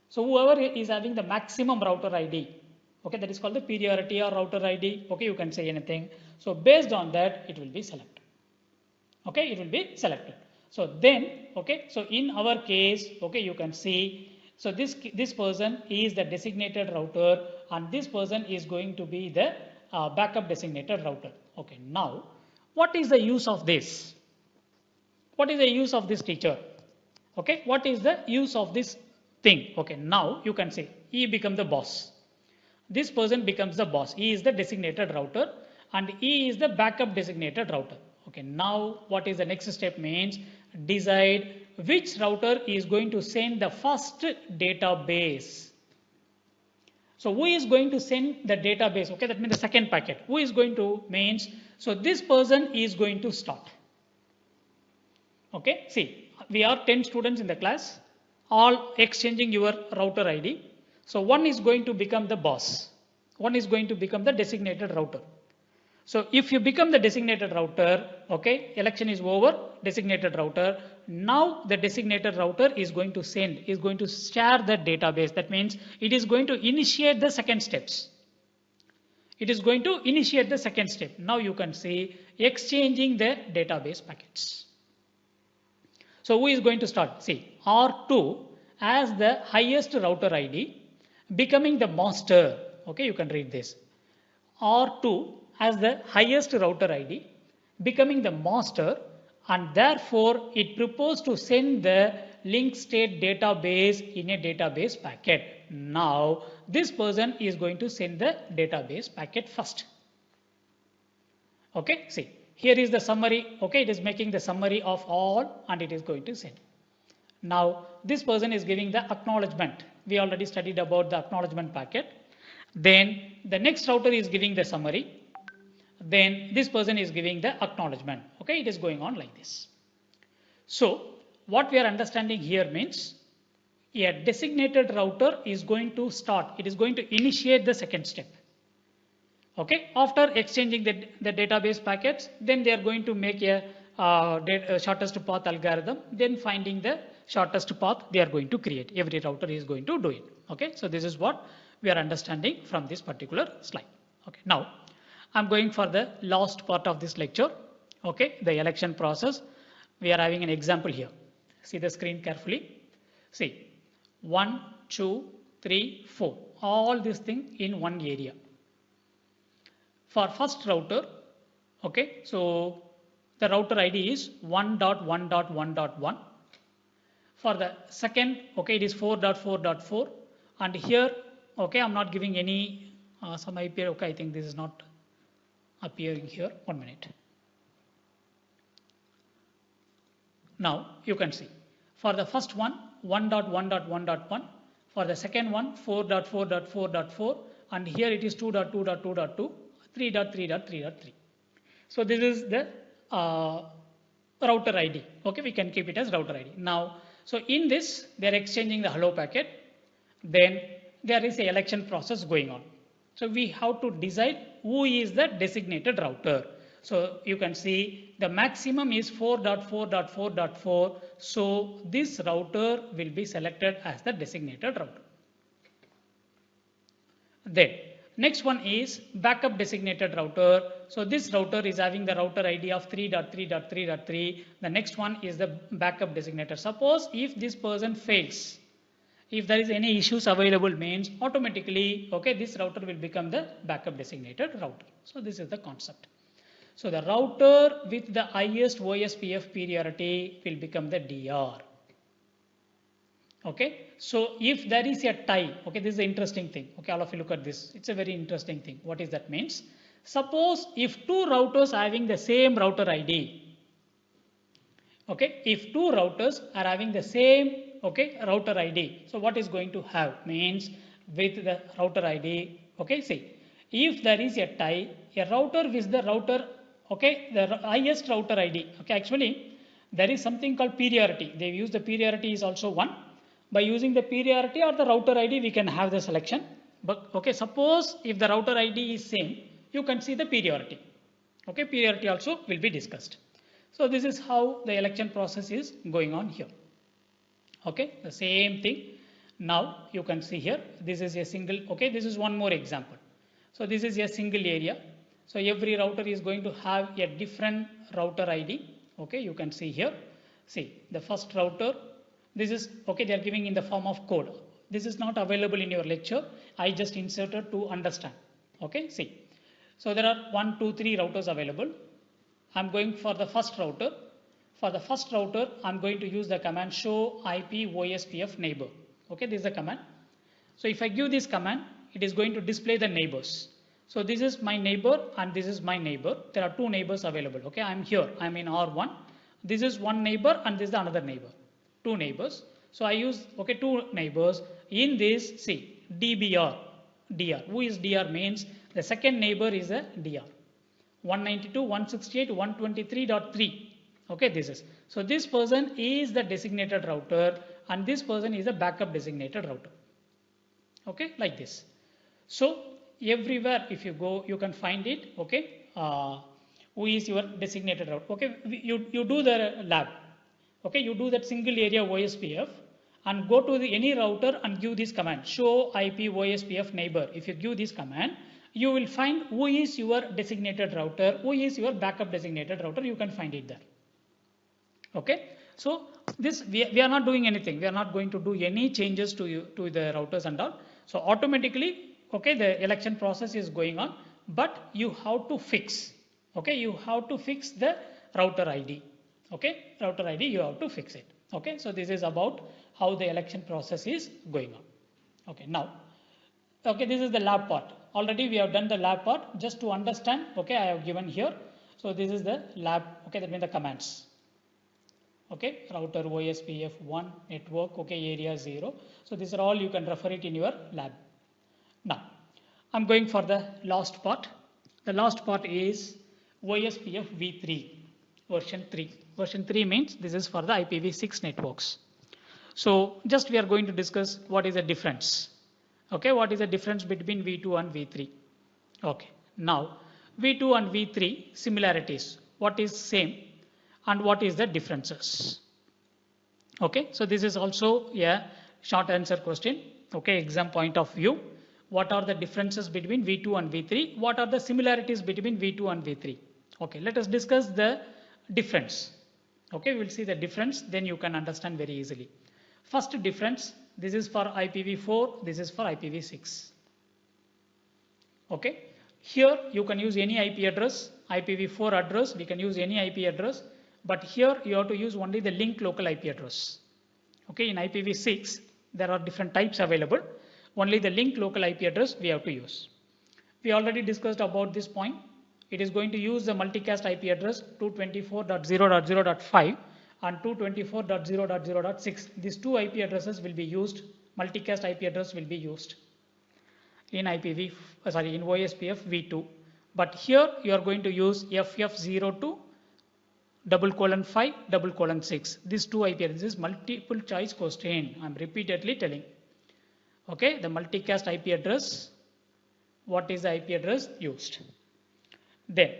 Speaker 1: So whoever is having the maximum router ID, okay, that is called the priority or router ID. Okay, you can say anything. So based on that, it will be selected. Okay, it will be selected. So then, okay, so in our case, okay, you can see, so this person is the designated router, and this person is going to be the backup designated router. Okay, now what is the use of this? What is the use of this teacher? Okay, what is the use of this thing? Okay, now you can say he becomes the boss. This person becomes the boss. He is the designated router and he is the backup designated router. Okay, now what is the next step means? Decide which router is going to send the first database. So who is going to send the database? Okay, that means the second packet. Who is going to means? So this person is going to start. Okay, see, we are 10 students in the class, all exchanging your router ID. So one is going to become the boss. One is going to become the designated router. So if you become the designated router, okay, election is over, designated router. Now the designated router is going to send, is going to share the database. That means it is going to initiate the second steps. It is going to initiate the second step. Now you can see exchanging the database packets. So who is going to start? See, R2 as the highest router ID becoming the master. Okay, you can read this. R2 as the highest router ID becoming the master, and therefore it proposed to send the link state database in a database packet. Now this person is going to send the database packet first. Okay, see, here is the summary. Okay, it is making the summary of all and it is going to send. Now this person is giving the acknowledgement. We already studied about the acknowledgement packet. Then the next router is giving the summary. Then this person is giving the acknowledgement. Okay, it is going on like this. So what we are understanding here means a designated router is going to start. It is going to initiate the second step. Okay, after exchanging the database packets, then they are going to make a shortest path algorithm, then finding the shortest path they are going to create. Every router is going to do it. Okay, so this is what we are understanding from this particular slide. Okay, now I'm going for the last part of this lecture. Okay, the election process. We are having an example here. See the screen carefully. See, 1, 2, 3, 4. All these things in one area. For first router, okay, so the router ID is 1.1.1.1. For the second, okay, it is 4.4.4. And here, okay, I'm not giving any some IP. Okay, I think this is not appearing here. 1 minute. Now you can see for the first one 1.1.1.1, for the second one 4.4.4.4, and here it is 2.2.2.2, 3.3.3.3. So this is the router ID. Okay, we can keep it as router ID. Now, so in this they are exchanging the hello packet. Then there is a election process going on. So we have to decide who is the designated router. So you can see the maximum is 4.4.4.4. So this router will be selected as the designated router. Then next one is backup designated router. So this router is having the router ID of 3.3.3.3. The next one is the backup designator. Suppose if this person fails, if there is any issues available, means automatically, okay, this router will become the backup designated router. So this is the concept. So the router with the highest OSPF priority will become the DR. Okay, so if there is a tie, okay, this is the interesting thing. Okay, all of you look at this. It's a very interesting thing. What is that means? Suppose if two routers are having the same router ID. Okay, if two routers are having the same, okay, router ID. So what is going to have means with the router ID. Okay, see, if there is a tie, a router with the router, okay, the highest router ID. Okay, actually there is something called priority. They use the priority is also 1. By using the priority or the router ID, we can have the selection. But okay, suppose if the router ID is same, you can see the priority. Okay, priority also will be discussed. So this is how the election process is going on here. Okay, the same thing. Now you can see here, this is a single, okay, this is one more example. So this is a single area. So every router is going to have a different router ID. Okay, you can see here. See, the first router, this is, okay, they are giving in the form of code. This is not available in your lecture. I just inserted to understand. Okay, see. So there are 1, 2, 3 routers available. I'm going for the first router. For the first router, I'm going to use the command show IP OSPF neighbor. Okay, this is the command. So if I give this command, it is going to display the neighbors. So this is my neighbor and this is my neighbor. There are two neighbors available. Okay, I'm here. I'm in R1. This is one neighbor and this is the another neighbor. Two neighbors. So I use, okay, two neighbors. In this, see, DBR, DR. Who is DR means the second neighbor is a DR. 192.168.123.3. Okay, this is. So this person is the designated router and this person is a backup designated router. Okay, like this. So everywhere if you go, you can find it. Okay, who is your designated router? Okay, you do the lab. Okay, you do that single area OSPF and go to any router and give this command show IP OSPF neighbor. If you give this command, you will find who is your designated router, who is your backup designated router. You can find it there. Okay, so this we are not doing anything. We are not going to do any changes to the routers and all. So automatically, okay, the election process is going on, but you have to fix. Okay, you have to fix the router ID. Okay, router ID, you have to fix it. Okay, so this is about how the election process is going on. Okay, now, okay, this is the lab part. Already we have done the lab part. Just to understand, okay, I have given here. So this is the lab. Okay, that means the commands. Okay, router OSPF 1 network. Okay, area 0. So these are all you can refer it in your lab. Now, I'm going for the last part. The last part is OSPF v3 version 3. Version 3 means this is for the IPv6 networks. So just we are going to discuss what is the difference. Okay, what is the difference between V2 and V3? Okay, now V2 and V3 similarities. What is same and what is the differences? Okay, so this is also a short answer question. Okay, exam point of view. What are the differences between V2 and V3? What are the similarities between V2 and V3? Okay, let us discuss the difference. Okay, we will see the difference, then you can understand very easily. First difference, this is for IPv4, this is for IPv6. Okay, here you can use any IP address, IPv4 address, we can use any IP address, but here you have to use only the link local IP address. Okay, in IPv6 there are different types available, only the link local IP address we have to use. We already discussed about this point. It is going to use the multicast IP address 224.0.0.5 and 224.0.0.6. These two IP addresses will be used, multicast IP address will be used in in OSPF v2. But here you are going to use FF02 :5 :6. These two IP addresses is multiple choice question. I am repeatedly telling. Okay, the multicast IP address. What is the IP address used? Then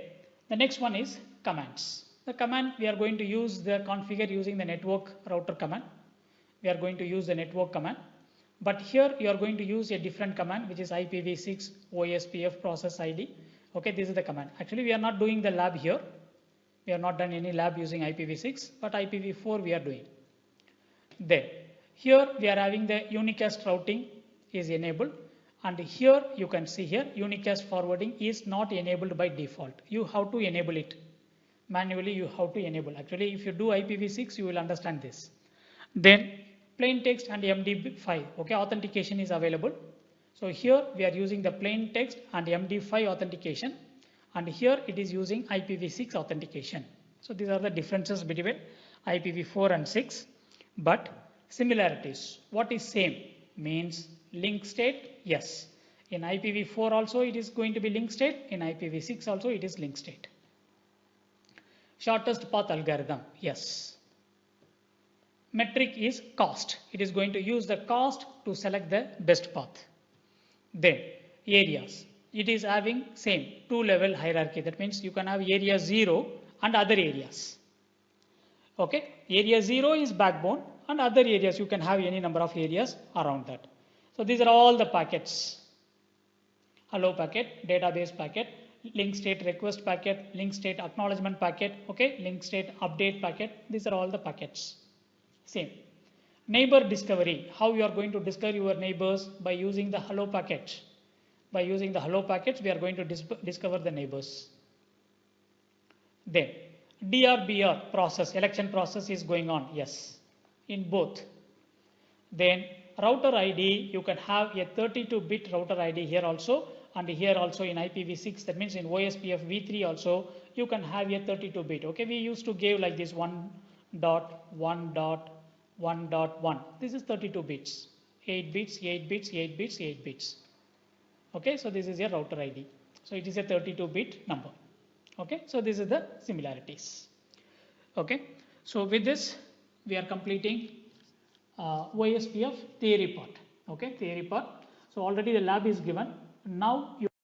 Speaker 1: the next one is commands. The command we are going to use the configure using the network router command. We are going to use the network command. But here you are going to use a different command, which is IPv6 OSPF process ID. Okay, this is the command. Actually, we are not doing the lab here. We have not done any lab using IPv6, but IPv4 we are doing. Then here we are having the unicast routing is enabled, and here you can see here unicast forwarding is not enabled by default. You have to enable it manually. You have to enable. Actually, if you do IPv6, you will understand this. Then plain text and MD5. Okay, authentication is available. So here we are using the plain text and MD5 authentication, and here it is using IPv6 authentication. So these are the differences between IPv4 and 6. But similarities, what is same? Means link state, yes. In IPv4 also it is going to be link state, in IPv6 also it is link state. Shortest path algorithm, yes. Metric is cost. It is going to use the cost to select the best path. Then areas. It is having same two-level hierarchy. That means you can have area 0 and other areas. Okay, area 0 is backbone, and other areas you can have any number of areas around that. So these are all the packets. Hello packet, database packet, link state request packet, link state acknowledgement packet, okay, link state update packet. These are all the packets. Same. Neighbor discovery. How you are going to discover your neighbors? By using the hello packet. By using the hello packets, we are going to discover the neighbors. Then DRBR process, election process is going on. Yes, in both. Then router ID, you can have a 32-bit router ID here also, and here also in IPv6. That means in OSPF v3 also you can have a 32-bit. Okay, we used to give like this 1.1.1.1. This is 32 bits, 8 bits, 8 bits, 8 bits, 8 bits. Okay, so this is a router ID. So it is a 32-bit number. Okay, so this is the similarities. Okay, so with this we are completing OSPF theory part. Okay, theory part. So already the lab is given. Now you